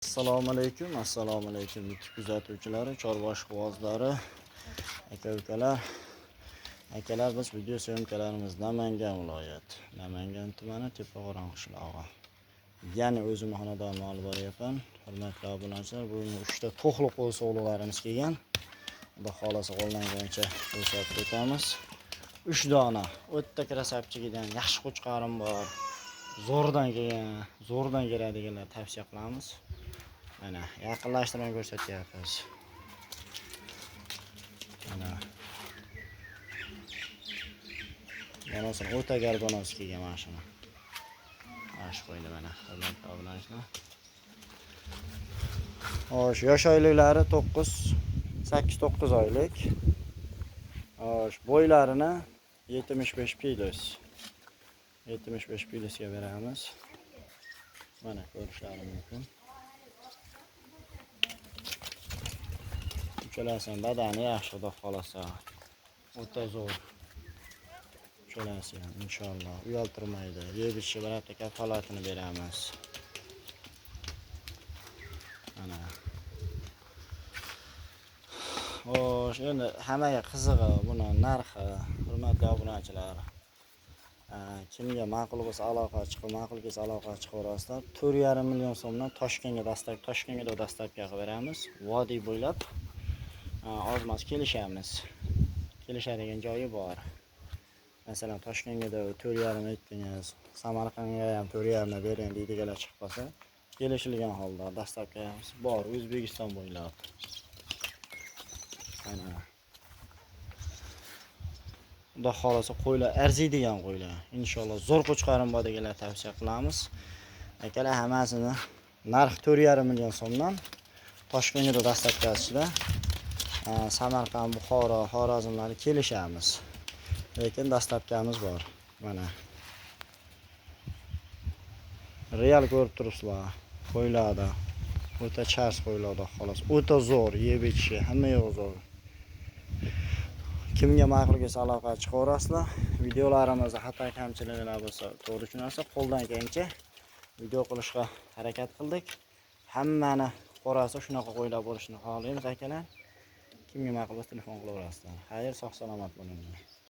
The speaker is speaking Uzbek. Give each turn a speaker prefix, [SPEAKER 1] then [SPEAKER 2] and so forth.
[SPEAKER 1] Assalomu alaykum, YouTube kuzatuvchilari, chorvash quvozlari, aka-ukalar. Akalar, biz video syomkalarimiz Namangan viloyati, Namangan tumani Tepaqo'rg'on qishlog'i. Yana o'zim xonadonni olib boryapman. Hurmatli obunachilar, bugun 3 ta to'qli qo'y sog'liqlarimiz kelgan. Xudo xolasa qo'llangancha ko'rsatib o'tamiz. 3 dona o'ta krasavchigidan yaxshi qo'chqarim bor. Zo'rdan keladiganlar tavsiya qilamiz. Mana yaqinlashtirib ko'rsatyapmiz. Mana bonosin o'ta garbonos kelgan mashina. Ash qo'ydi mana. Hurmatli obunachilar. Xo'sh, yosh oyliklari 8-9 oylik. Xo'sh, bo'ylarini 75 kilos. 75 kilosga beramiz. Mana ko'rishlarim mumkin. Uchalasining badani yaxshi, xudo xolasa. O'ta zo'r. Uchalasi ham inshaalloh uyaltirmaydi. Yeb-ichishi bilan kafolatini beramiz. Mana. Xo'sh, endi hammaga qizig'i buni narxi, hurmatli obunachilar. Kimga ma'qul bo'lsa aloqa chiqaverasizlar. 4,5 million so'mdan Toshkentga dastlabki qilib beramiz. Vodiy bo'ylab ozmas kelishamiz. Kelishadigan joyi bor. Masalan, Toshkentga 4,5 aytdingiz, Samarqandga ham 4,5 bering deydiganlar chiqib qolsa, kelishilgan holda dastlabkamiz bor, O'zbekiston bo'ylab. Mana. Xudo xolasa qo'ylar arziydigan qo'ylar. Inshaalloh zo'r qo'chqarim bor deganlar tavsiya qilamiz. Akalar, hammasini narx 4,5 million so'mdan Toshkentga dastlabkasida Samarqand, Buxoro, Xorazmlarga kelishamiz. Lekin dastlabkamiz bor. Mana. Real ko'rib turibsizlar. Qo'ylarda o'ta chars qo'ylarda xolos. O'ta zo'r, yeb-ichishi hamma yo'q zo'r. Kimga ma'qul kelsa aloqa chiqaverasizlar. Videolarimizda xato kamchiliklar bo'lsa, to'g'ri tushunasiz, qo'ldan kelgancha video qilishga harakat qildik. Hammani qorasi shunaqa qo'ylar bo'lishini xohlaymiz akalar. Kimga ma'qul bo'lsa telefon qilaverasizlar. Xayr, sog' salomat bo'ling.